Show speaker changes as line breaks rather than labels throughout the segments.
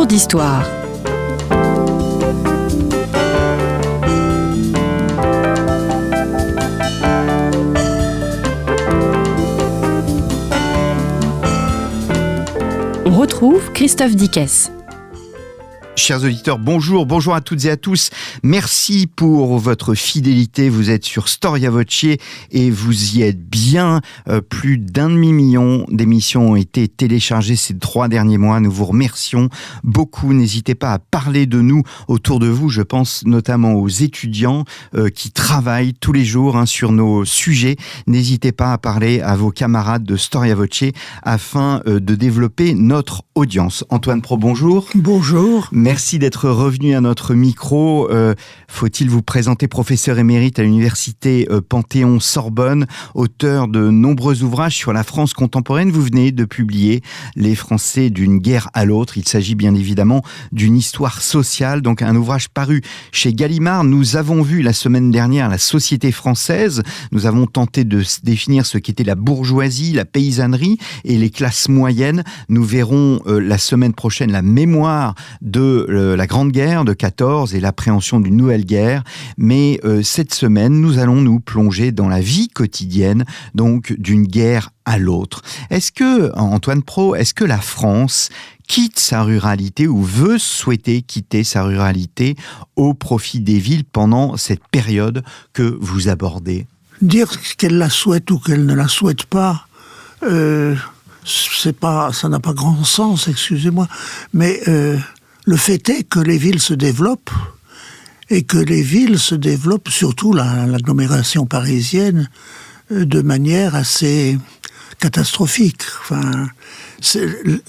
cours d'histoire. On retrouve Christophe Dickès.
Chers auditeurs, bonjour à toutes et à tous. Merci pour votre fidélité. Vous êtes sur Storia Voce et vous y êtes bien. Plus d'1,5 million d'émissions ont été téléchargées ces 3 derniers mois. Nous vous remercions beaucoup. N'hésitez pas à parler de nous autour de vous. Je pense notamment aux étudiants qui travaillent tous les jours sur nos sujets. N'hésitez pas à parler à vos camarades de Storia Voce afin de développer notre audience. Antoine Pro, bonjour.
Bonjour.
Merci d'être revenu à notre micro. Faut-il vous présenter, professeur émérite à l'université Panthéon-Sorbonne, auteur de nombreux ouvrages sur la France contemporaine. Vous venez de publier Les Français d'une guerre à l'autre. Il s'agit bien évidemment d'une histoire sociale, donc un ouvrage paru chez Gallimard. Nous avons vu la semaine dernière la société française. Nous avons tenté de définir ce qu'était la bourgeoisie, la paysannerie et les classes moyennes. Nous verrons la semaine prochaine la mémoire de la Grande Guerre de 14 et l'appréhension d'une nouvelle guerre. Mais cette semaine, nous allons nous plonger dans la vie quotidienne, donc d'une guerre à l'autre. Est-ce que, Antoine Pro, est-ce que la France quitte sa ruralité ou veut souhaiter quitter sa ruralité au profit des villes pendant cette période que vous abordez ?
Dire qu'elle la souhaite ou qu'elle ne la souhaite pas, ça n'a pas grand sens, excusez-moi, mais le fait est que les villes se développent, et que les villes se développent, surtout l'agglomération parisienne, de manière assez catastrophique. Enfin,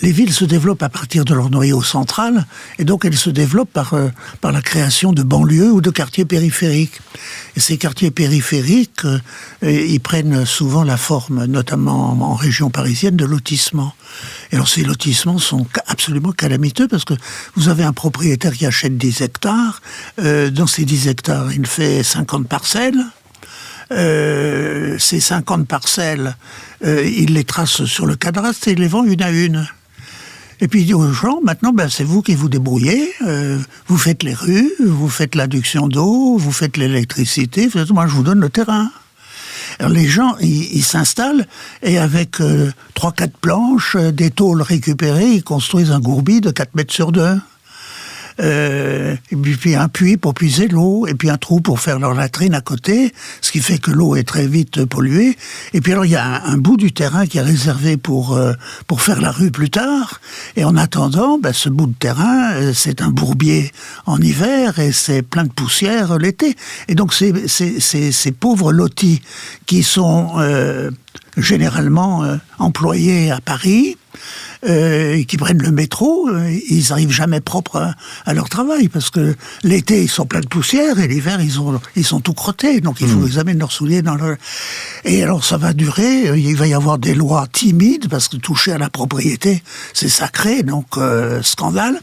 les villes se développent à partir de leur noyau central, et donc elles se développent par la création de banlieues ou de quartiers périphériques. Et ces quartiers périphériques, ils prennent souvent la forme, notamment en région parisienne, de lotissements. Et alors ces lotissements sont absolument calamiteux, parce que vous avez un propriétaire qui achète 10 hectares, dans ces 10 hectares, il fait 50 parcelles. Ces 50 parcelles, il les trace sur le cadastre et il les vend une à une. Et puis il dit aux gens, maintenant, c'est vous qui vous débrouillez, vous faites les rues, vous faites l'adduction d'eau, vous faites l'électricité, moi je vous donne le terrain. Alors les gens, ils s'installent et avec 3-4 planches, des tôles récupérées, ils construisent un gourbi de 4 mètres sur 2. Et puis un puits pour puiser l'eau, et puis un trou pour faire leur latrine à côté, ce qui fait que l'eau est très vite polluée. Et puis alors il y a un bout du terrain qui est réservé pour faire la rue plus tard, et en attendant, ce bout de terrain, c'est un bourbier en hiver, et c'est plein de poussière l'été. Et donc ces pauvres lotis qui sont généralement employés à Paris, qui prennent le métro, ils n'arrivent jamais propres à leur travail, parce que l'été, ils sont pleins de poussière, et l'hiver, ils sont tout crottés, donc il faut qu'ils amènent leurs souliers dans le... Et alors, ça va durer, il va y avoir des lois timides, parce que toucher à la propriété, c'est sacré, donc scandale,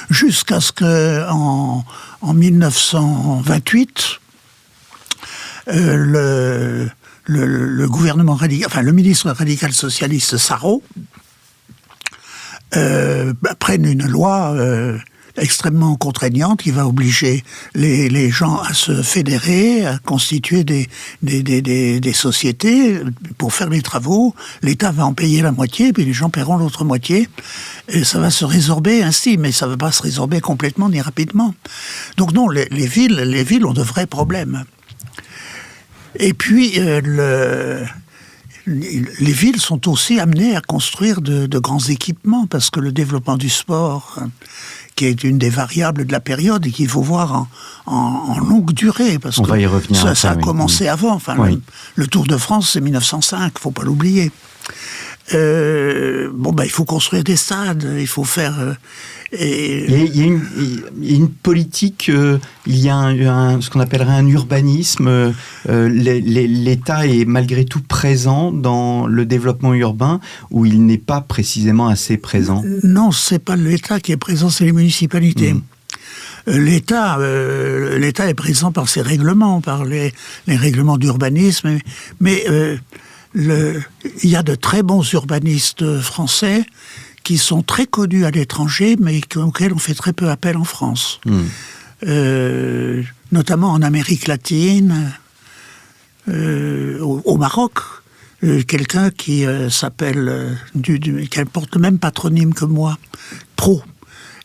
jusqu'à ce que, en 1928, le gouvernement radical, enfin le ministre radical socialiste Sarraut, prennent une loi extrêmement contraignante qui va obliger les gens à se fédérer, à constituer des sociétés pour faire les travaux. L'État va en payer la moitié, puis les gens paieront l'autre moitié. Et ça va se résorber ainsi, mais ça ne va pas se résorber complètement ni rapidement. Donc non, les villes ont de vrais problèmes. Et puis, les villes sont aussi amenées à construire de grands équipements, parce que le développement du sport, qui est une des variables de la période et qu'il faut voir en longue durée, parce
va y revenir
ça a commencé avant. Enfin,
oui.
Le Tour de France, c'est 1905, il ne faut pas l'oublier. Il faut construire des stades, il faut faire...
Il y a une politique, il y a ce qu'on appellerait un urbanisme. L'État est malgré tout présent dans le développement urbain, où il n'est pas précisément assez présent.
Non, c'est pas l'État qui est présent, c'est les municipalités. L'État est présent par ses règlements, par les règlements d'urbanisme, mais il y a de très bons urbanistes français qui sont très connus à l'étranger, mais auxquels on fait très peu appel en France. Notamment en Amérique latine, au Maroc. Quelqu'un qui s'appelle, qui porte le même patronyme que moi, Pro,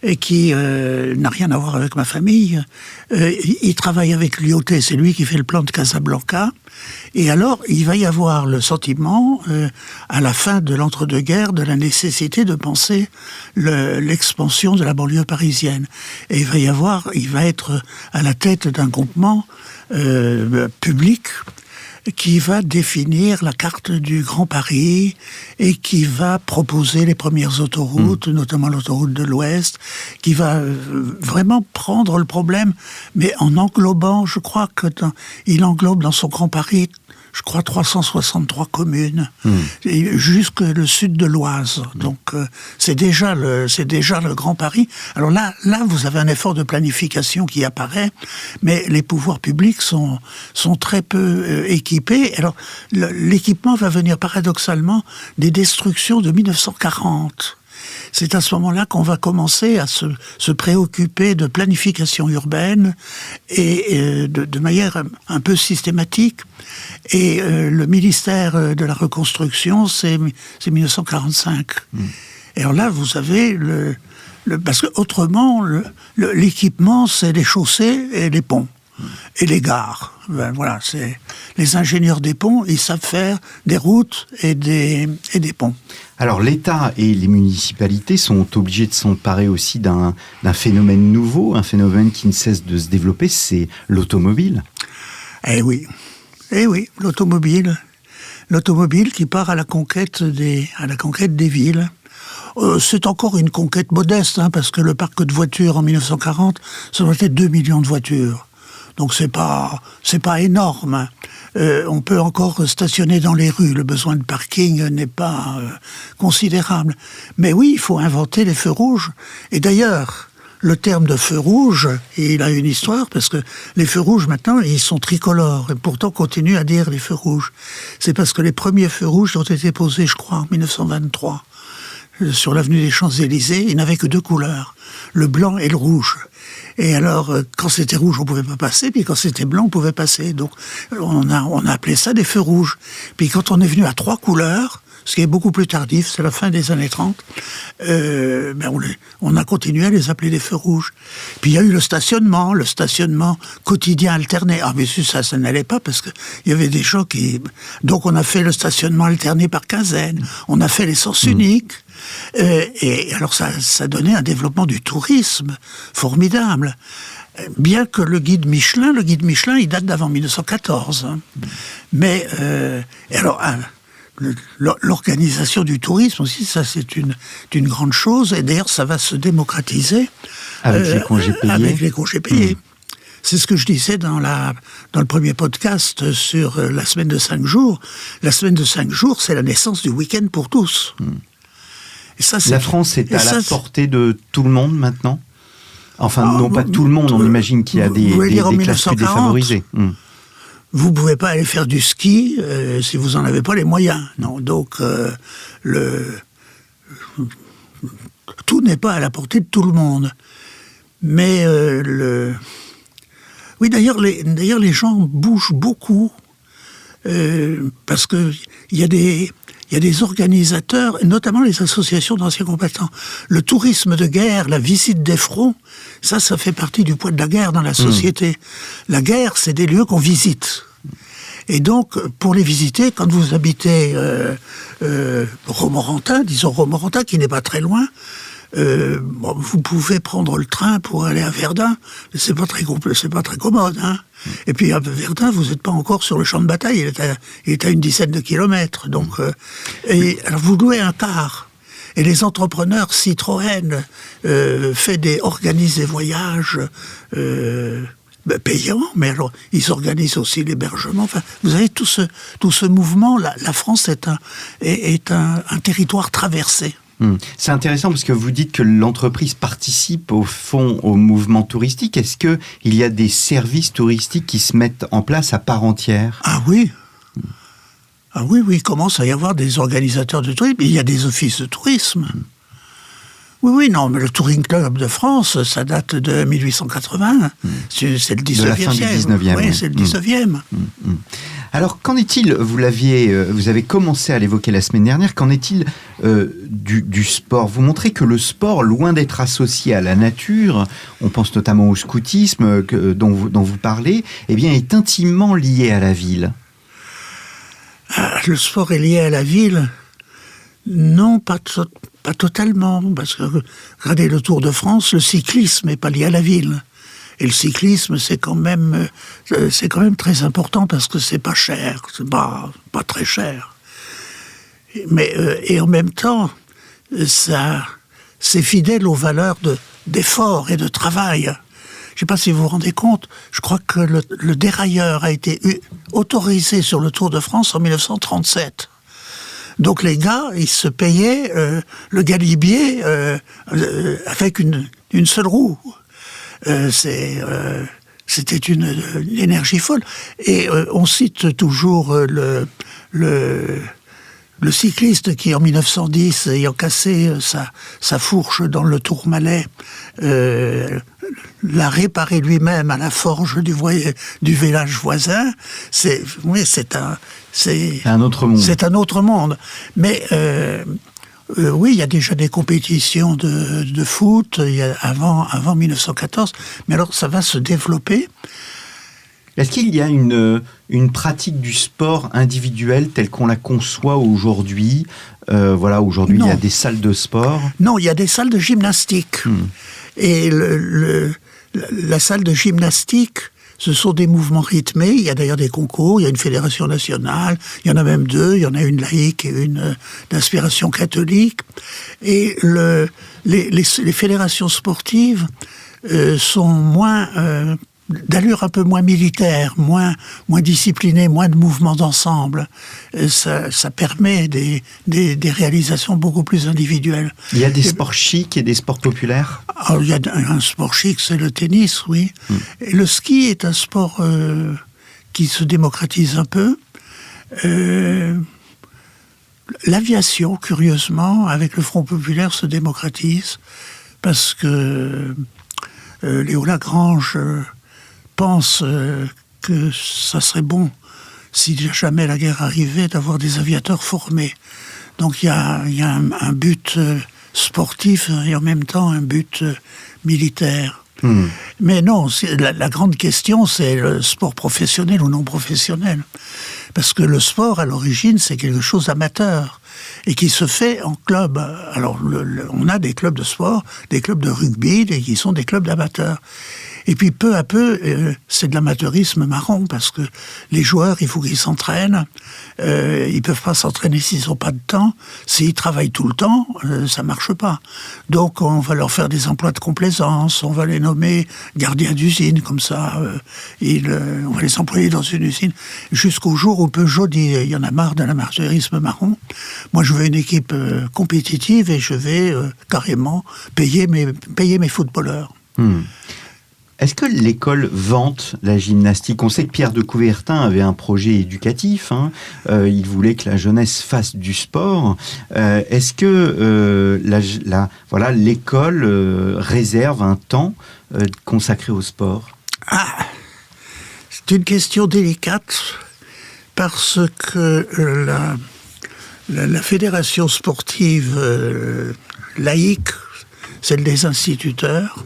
et qui n'a rien à voir avec ma famille. Il travaille avec l'IOT, c'est lui qui fait le plan de Casablanca. Et alors, il va y avoir le sentiment, à la fin de l'entre-deux-guerres, de la nécessité de penser l'expansion de la banlieue parisienne. Et il va être à la tête d'un groupement public qui va définir la carte du Grand Paris et qui va proposer les premières autoroutes, notamment l'autoroute de l'Ouest, qui va vraiment prendre le problème, mais en englobant, je crois il englobe dans son Grand Paris, je crois 363 communes, jusque le sud de l'Oise. Donc c'est déjà le Grand Paris. Alors là, vous avez un effort de planification qui apparaît, mais les pouvoirs publics sont très peu équipés. Alors l'équipement va venir paradoxalement des destructions de 1940. C'est à ce moment-là qu'on va commencer à se préoccuper de planification urbaine et de manière un peu systématique. Et le ministère de la Reconstruction, c'est 1945. Et alors là, vous avez parce que autrement, l'équipement, c'est les chaussées et les ponts. Et les gares. Ben, voilà, c'est les ingénieurs des ponts, ils savent faire des routes et des ponts.
Alors l'État et les municipalités sont obligés de s'emparer aussi d'un phénomène nouveau, un phénomène qui ne cesse de se développer, c'est l'automobile.
Eh oui, l'automobile qui part à la conquête des villes. C'est encore une conquête modeste, parce que le parc de voitures en 1940, ça doit être 2 millions de voitures. Donc c'est pas énorme. On peut encore stationner dans les rues. Le besoin de parking n'est pas considérable. Mais oui, il faut inventer les feux rouges. Et d'ailleurs, le terme de feu rouge, il a une histoire, parce que les feux rouges, maintenant, ils sont tricolores. Et pourtant, on continue à dire les feux rouges. C'est parce que les premiers feux rouges ont été posés, je crois, en 1923. Sur l'avenue des Champs-Élysées, il n'avait que 2 couleurs, le blanc et le rouge. Et alors, quand c'était rouge, on pouvait pas passer, puis quand c'était blanc, on pouvait passer. Donc, on a appelé ça des feux rouges. Puis quand on est venu à 3 couleurs, ce qui est beaucoup plus tardif, c'est la fin des années 30, on a continué à les appeler des feux rouges. Puis il y a eu le stationnement quotidien alterné. Ah, mais ça n'allait pas, parce qu'il y avait des gens qui... Donc on a fait le stationnement alterné par quinzaine, on a fait les sens uniques, et alors ça donnait un développement du tourisme formidable. Bien que le guide Michelin, il date d'avant 1914. Mais, alors... L'organisation du tourisme aussi, ça c'est une grande chose, et d'ailleurs ça va se démocratiser
avec les congés payés.
C'est ce que je disais dans le premier podcast sur la semaine de 5 jours. La semaine de 5 jours, c'est la naissance du week-end pour tous. Et ça,
la France est à la portée de tout le monde maintenant. Enfin, non pas tout le monde, on imagine qu'il y a des classes plus défavorisées.
Vous ne pouvez pas aller faire du ski si vous n'en avez pas les moyens. Non, donc tout n'est pas à la portée de tout le monde. Mais oui, d'ailleurs les gens bougent beaucoup parce que il y a des organisateurs, notamment les associations d'anciens combattants. Le tourisme de guerre, la visite des fronts, ça fait partie du poids de la guerre dans la société. La guerre, c'est des lieux qu'on visite. Et donc, pour les visiter, quand vous habitez Romorantin, qui n'est pas très loin, vous pouvez prendre le train pour aller à Verdun. C'est pas très commode, Et puis à Verdun, vous n'êtes pas encore sur le champ de bataille. Il est à une dizaine de kilomètres. Donc, alors vous louez un car. Et les entrepreneurs Citroën organisent des voyages payants, mais alors ils organisent aussi l'hébergement. Enfin, vous avez tout ce mouvement. La France est un territoire traversé.
C'est intéressant parce que vous dites que l'entreprise participe au fond au mouvement touristique. Est-ce qu'il y a des services touristiques qui se mettent en place à part entière ?
Ah oui. Ah oui, il commence à y avoir des organisateurs de tourisme. Il y a des offices de tourisme. Oui, non, mais le Touring Club de France, ça date de 1880. C'est le 19e
De la fin du 19e.
Oui, c'est le 19e.
Alors, qu'en est-il, vous avez commencé à l'évoquer la semaine dernière, qu'en est-il du sport? Vous montrez que le sport, loin d'être associé à la nature, on pense notamment au scoutisme dont vous parlez, eh bien, est intimement lié à la ville.
Le sport est lié à la ville? Non, pas totalement, parce que regardez le Tour de France, le cyclisme n'est pas lié à la ville. Et le cyclisme, c'est quand même très important parce que c'est pas cher, c'est pas très cher. Mais et en même temps, c'est fidèle aux valeurs d'effort et de travail. Je ne sais pas si vous vous rendez compte, je crois que le dérailleur a été autorisé sur le Tour de France en 1937. Donc les gars, ils se payaient le galibier avec une seule roue. C'était une énergie folle. Et on cite toujours le cycliste qui, en 1910, ayant cassé sa fourche dans le Tourmalet, l'a réparé lui-même à la forge du village voisin. C'est
un autre monde.
C'est un autre monde. Mais oui, il y a déjà des compétitions de foot avant 1914, mais alors ça va se développer.
Est-ce qu'il y a une pratique du sport individuel telle qu'on la conçoit aujourd'hui? Aujourd'hui, il y a des salles de sport.
Non, il y a des salles de gymnastique. Et la salle de gymnastique, ce sont des mouvements rythmés. Il y a d'ailleurs des concours, il y a une fédération nationale, il y en a même deux, il y en a une laïque et une d'inspiration catholique. Et les fédérations sportives sont d'allure un peu moins militaire, moins discipliné, moins de mouvements d'ensemble. Ça permet des réalisations beaucoup plus individuelles.
Il y a des sports chics et des sports populaires?
Alors, il y a un sport chic, c'est le tennis, oui. Et le ski est un sport qui se démocratise un peu. L'aviation, curieusement, avec le Front populaire, se démocratise parce que Léo Lagrange pense que ça serait bon, si jamais la guerre arrivait, d'avoir des aviateurs formés. Donc il y a un but sportif et en même temps un but militaire. Mais non, la grande question, c'est le sport professionnel ou non professionnel. Parce que le sport, à l'origine, c'est quelque chose d'amateur et qui se fait en club. Alors, on a des clubs de sport, des clubs de rugby, qui sont des clubs d'amateurs. Et puis, peu à peu, c'est de l'amateurisme marron, parce que les joueurs, il faut qu'ils s'entraînent. Ils peuvent pas s'entraîner s'ils n'ont pas de temps. S'ils travaillent tout le temps, ça marche pas. Donc, on va leur faire des emplois de complaisance, on va les nommer gardiens d'usine, comme ça. On va les employer dans une usine, jusqu'au jour où Peugeot dit il y en a marre de l'amateurisme marron. Moi, je veux une équipe compétitive et je vais carrément payer mes footballeurs.
Est-ce que l'école vante la gymnastique? On sait que Pierre de Coubertin avait un projet éducatif. Il voulait que la jeunesse fasse du sport. Est-ce que l'école réserve un temps consacré au sport?
C'est une question délicate parce que la fédération sportive laïque, celle des instituteurs,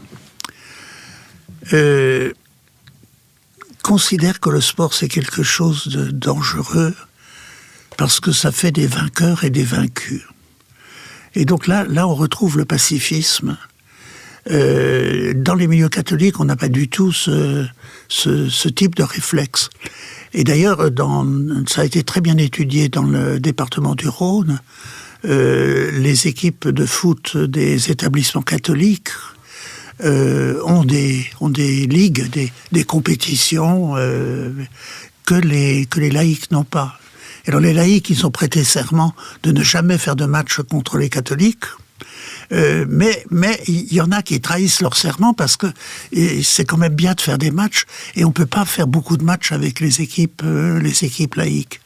considère que le sport c'est quelque chose de dangereux parce que ça fait des vainqueurs et des vaincus. Et donc là on retrouve le pacifisme. Dans les milieux catholiques, on n'a pas du tout ce type de réflexe. Et d'ailleurs, ça a été très bien étudié dans le département du Rhône. Les équipes de foot des établissements catholiques ont des ligues, des compétitions que les laïcs n'ont pas. Alors les laïcs, ils ont prêté serment de ne jamais faire de match contre les catholiques. Mais il y en a qui trahissent leur serment parce que c'est quand même bien de faire des matchs et on peut pas faire beaucoup de matchs avec les équipes laïques.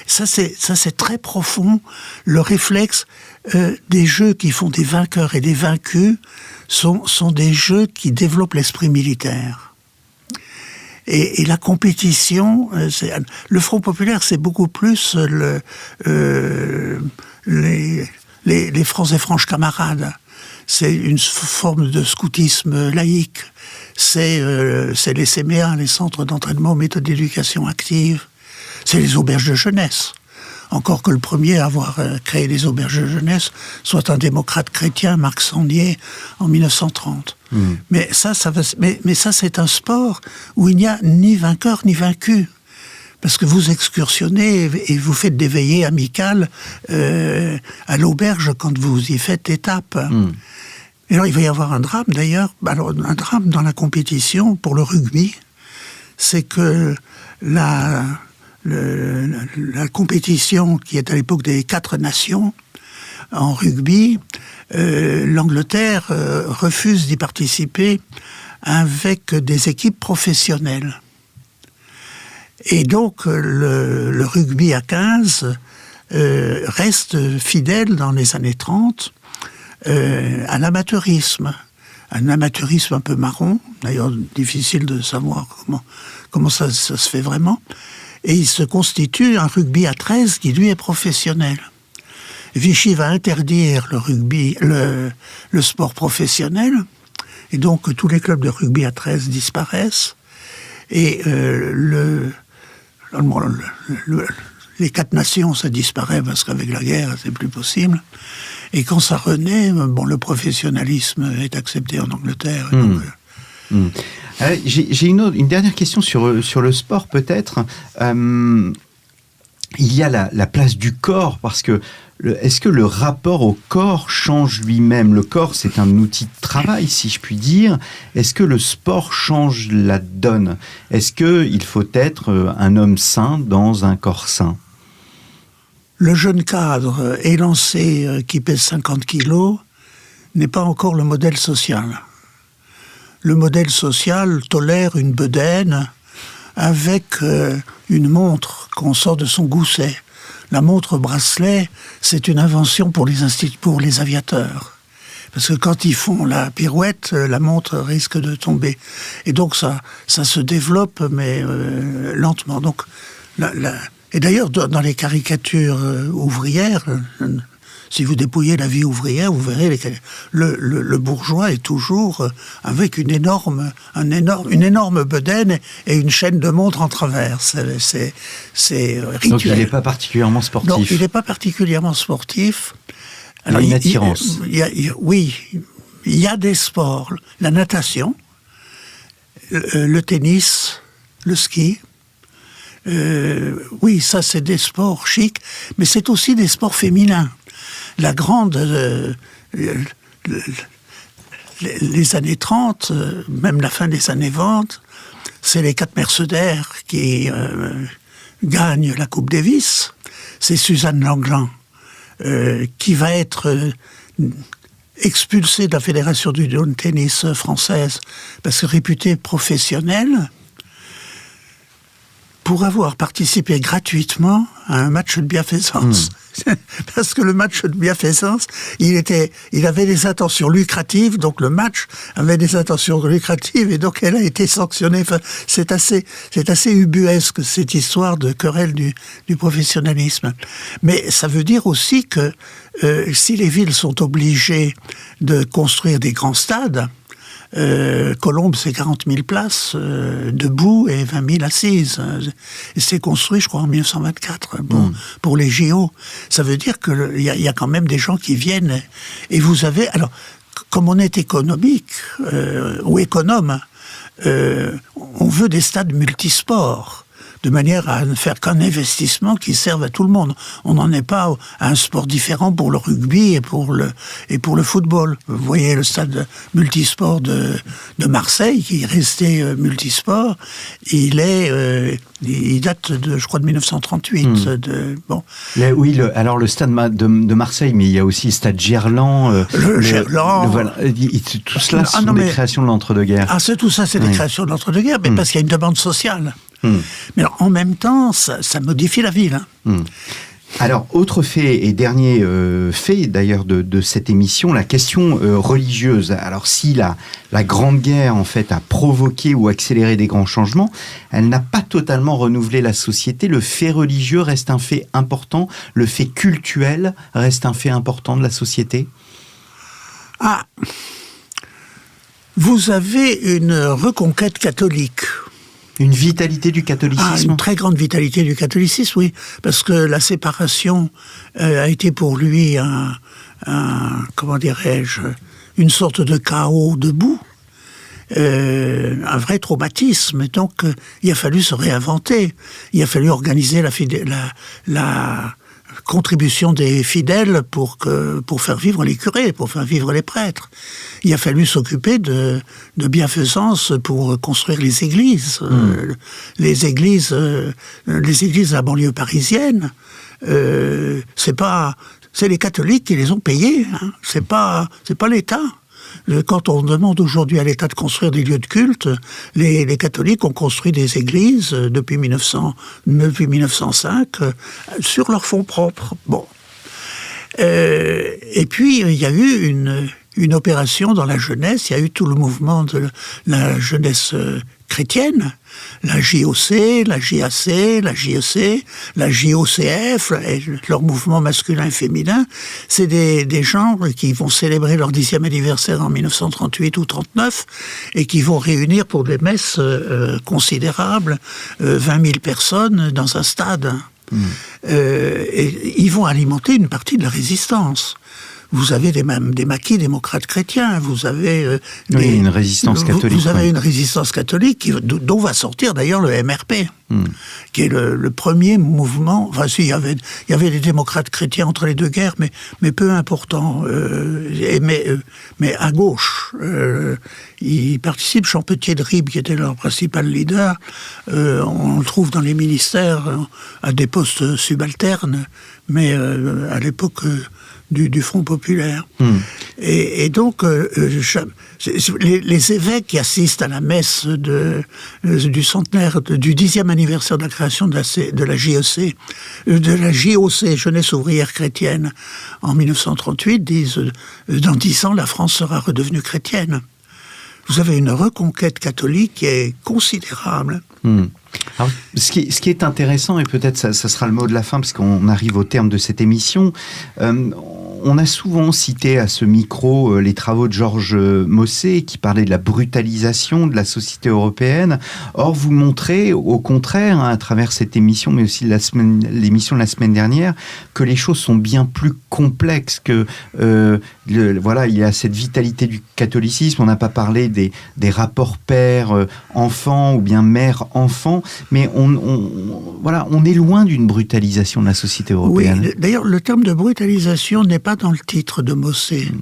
Ça, c'est très profond. Le réflexe des jeux qui font des vainqueurs et des vaincus sont des jeux qui développent l'esprit militaire. Et la compétition, le Front populaire, c'est beaucoup plus les Francs et Franches camarades. C'est une forme de scoutisme laïque. C'est les CMA, les centres d'entraînement aux méthodes d'éducation active. C'est les auberges de jeunesse. Encore que le premier à avoir créé les auberges de jeunesse soit un démocrate chrétien, Marc Sandier, en 1930. Mais ça c'est un sport où il n'y a ni vainqueur ni vaincu. Parce que vous excursionnez et vous faites des veillées amicales à l'auberge quand vous y faites étape. Et alors il va y avoir un drame d'ailleurs, un drame dans la compétition pour le rugby, c'est que la compétition qui est à l'époque des 4 nations en rugby, l'Angleterre refuse d'y participer avec des équipes professionnelles. Et donc le rugby à 15 reste fidèle dans les années 30 à l'amateurisme. Un amateurisme un peu marron, d'ailleurs difficile de savoir comment ça se fait vraiment. Et il se constitue un rugby à 13 qui, lui, est professionnel. Vichy va interdire le rugby, le sport professionnel, et donc tous les clubs de rugby à 13 disparaissent, et les 4 nations, ça disparaît parce qu'avec la guerre, c'est plus possible. Et quand ça renaît, le professionnalisme est accepté en Angleterre.
J'ai une dernière question sur le sport, peut-être. Il y a la place du corps, parce que est-ce que le rapport au corps change lui-même ? Le corps, c'est un outil de travail, si je puis dire. Est-ce que le sport change la donne ? Est-ce qu'il faut être un homme sain dans un corps sain ?
Le jeune cadre élancé qui pèse 50 kilos n'est pas encore le modèle social. Le modèle social tolère une bedaine avec une montre qu'on sort de son gousset. La montre bracelet, c'est une invention pour les aviateurs. Parce que quand ils font la pirouette, la montre risque de tomber. Et donc ça se développe, mais lentement. Donc, et d'ailleurs, dans les caricatures ouvrières, si vous dépouillez la vie ouvrière, vous verrez le bourgeois est toujours avec une énorme bedaine et une chaîne de montre en travers. C'est rituel.
Donc il n'est pas particulièrement sportif.
Non, il n'est pas particulièrement sportif.
Alors, il y a une attirance.
Oui, il y a des sports. La natation, le tennis, le ski. Oui, ça c'est des sports chics, mais c'est aussi des sports féminins. La grande... les années 30, même la fin des années 20, c'est les 4 Mercenaires qui gagnent la Coupe Davis. C'est Suzanne Langland qui va être expulsée de la Fédération du tennis française parce que réputée professionnelle pour avoir participé gratuitement à un match de bienfaisance. Parce que le match de bienfaisance, il avait des intentions lucratives, donc le match avait des intentions lucratives, et donc elle a été sanctionnée. Enfin, c'est assez ubuesque, cette histoire de querelle du professionnalisme. Mais ça veut dire aussi que si les villes sont obligées de construire des grands stades, Colombes, c'est 40 000 places debout et 20 000 assises. Et c'est construit, je crois, en 1924 pour les JO. Ça veut dire qu'il y a quand même des gens qui viennent. Et vous avez... Alors, comme on est économique ou économe, on veut des stades multisports, de manière à ne faire qu'un investissement qui serve à tout le monde. On n'en est pas à un sport différent pour le rugby et pour le football. Vous voyez le stade multisport de Marseille, qui est resté multisport, il date de, je crois, de 1938.
Oui, alors le stade de Marseille, mais il y a aussi le stade Gerland.
Gerland.
Voilà, tout cela, ce sont des créations de l'entre-deux-guerres.
Ah, tout ça, c'est des créations de l'entre-deux-guerres, mais parce qu'il y a une demande sociale. Mais alors, en même temps, ça modifie la ville.
Alors, autre fait et dernier fait d'ailleurs de cette émission, la question religieuse. Alors, si la Grande Guerre en fait a provoqué ou accéléré des grands changements, elle n'a pas totalement renouvelé la société. Le fait religieux reste un fait important, le fait cultuel reste un fait important de la société.
Vous avez une reconquête catholique.
Une vitalité du catholicisme.
Une très grande vitalité du catholicisme, oui. Parce que la séparation a été pour lui comment dirais-je, une sorte de chaos debout. Un vrai traumatisme. Et donc, il a fallu se réinventer. Il a fallu organiser la contribution des fidèles pour faire vivre les curés, pour faire vivre les prêtres. Il a fallu s'occuper de bienfaisance pour construire les églises. Les églises de la banlieue parisienne, c'est les catholiques qui les ont payées. C'est pas l'État. Quand on demande aujourd'hui à l'État de construire des lieux de culte, les catholiques ont construit des églises depuis 1905 sur leurs fonds propres. Bon. Et puis, il y a eu une opération dans la jeunesse, il y a eu tout le mouvement de la jeunesse chrétienne, la JOC, la JAC, la JEC, la JOCF, leur mouvement masculin et féminin. C'est des gens qui vont célébrer leur 10e anniversaire en 1938 ou 39 et qui vont réunir pour des messes considérables 20 000 personnes dans un stade. Et ils vont alimenter une partie de la résistance. Vous avez des maquis démocrates chrétiens, vous avez
une résistance catholique.
Vous avez une résistance catholique dont va sortir d'ailleurs le MRP, qui est le premier mouvement. Enfin, il y avait des démocrates chrétiens entre les deux guerres, mais peu important. Mais à gauche, ils participent. Champetier de Ribes, qui était leur principal leader, on le trouve dans les ministères à des postes subalternes, mais à l'époque du Front populaire. Et donc, les évêques qui assistent à la messe du centenaire, du 10e anniversaire de la création de la JEC, de la JOC, Jeunesse ouvrière chrétienne, en 1938, disent « Dans 10 ans, la France sera redevenue chrétienne ». Vous avez une reconquête catholique qui est considérable.
Alors, ce qui est intéressant, et peut-être ça sera le mot de la fin, parce qu'on arrive au terme de cette émission, on a souvent cité à ce micro les travaux de Georges Mossé, qui parlait de la brutalisation de la société européenne. Or, vous montrez, au contraire, à travers cette émission, mais aussi l'émission de la semaine dernière, que les choses sont bien plus complexes, que il y a cette vitalité du catholicisme. On n'a pas parlé des rapports père-enfant ou bien mère-enfant, mais on est loin d'une brutalisation de la société européenne.
Oui, d'ailleurs, le terme de brutalisation n'est pas dans le titre de Mossé.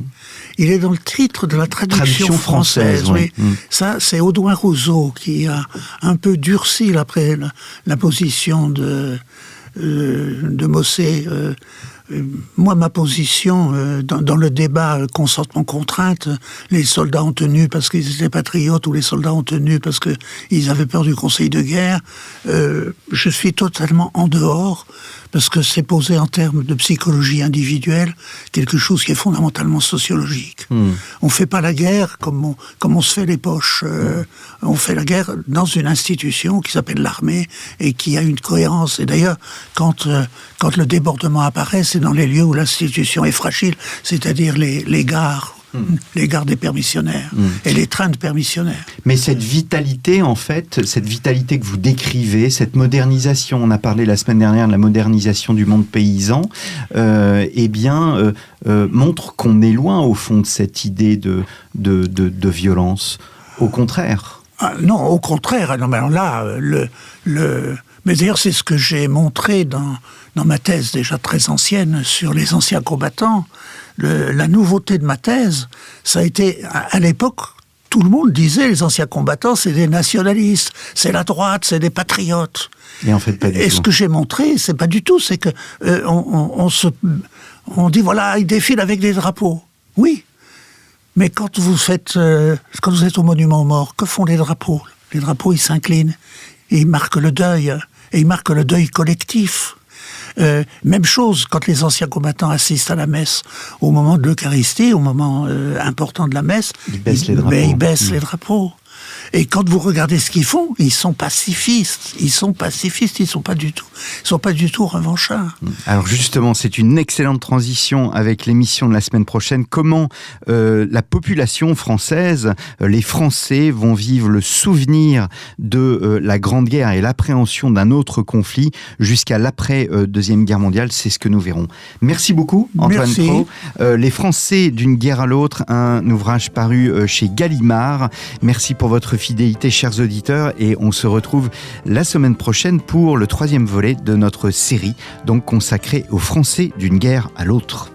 Il est dans le titre de la traduction française. Oui. Ça, c'est Audouin Rousseau qui a un peu durci la position de Mossé. Moi, ma position dans le débat consentement-contrainte, les soldats ont tenu parce qu'ils étaient patriotes ou les soldats ont tenu parce qu'ils avaient peur du conseil de guerre, je suis totalement en dehors parce que c'est posé en termes de psychologie individuelle, quelque chose qui est fondamentalement sociologique. On ne fait pas la guerre comme on se fait les poches. On fait la guerre dans une institution qui s'appelle l'armée et qui a une cohérence. Et d'ailleurs, quand le débordement apparaît, c'est dans les lieux où l'institution est fragile, c'est-à-dire les gares. Les gares des permissionnaires et les trains de permissionnaires.
Mais cette vitalité, en fait, cette vitalité que vous décrivez, cette modernisation, on a parlé la semaine dernière de la modernisation du monde paysan, montre qu'on est loin, au fond, de cette idée de violence. Au contraire.
Non, au contraire. Non, mais alors là, mais d'ailleurs, c'est ce que j'ai montré dans ma thèse déjà très ancienne sur les anciens combattants. La nouveauté de ma thèse, ça a été, à l'époque, tout le monde disait les anciens combattants, c'est des nationalistes, c'est la droite, c'est des patriotes.
Et en fait, pas du tout.
Et ce que j'ai montré, c'est pas du tout, c'est que on dit voilà, ils défilent avec des drapeaux. Oui, mais quand vous êtes au monument aux morts, que font les drapeaux ? Les drapeaux, ils s'inclinent. Et il marque le deuil. Et il marque le deuil collectif. Même chose quand les anciens combattants assistent à la messe. Au moment de l'Eucharistie, au moment important de la messe,
ils baissent les drapeaux.
Ils baissent les drapeaux. Et quand vous regardez ce qu'ils font, ils sont pacifistes. Ils sont pas du tout revanchards.
Alors justement, c'est une excellente transition avec l'émission de la semaine prochaine. Comment la population française, les Français vont vivre le souvenir de la Grande Guerre et l'appréhension d'un autre conflit jusqu'à l'après Deuxième Guerre mondiale. C'est ce que nous verrons. Merci beaucoup, Antoine Prot. Les Français d'une guerre à l'autre, un ouvrage paru chez Gallimard. Merci pour votre fidélité, chers auditeurs, et on se retrouve la semaine prochaine pour le 3e volet de notre série, donc consacrée aux Français d'une guerre à l'autre.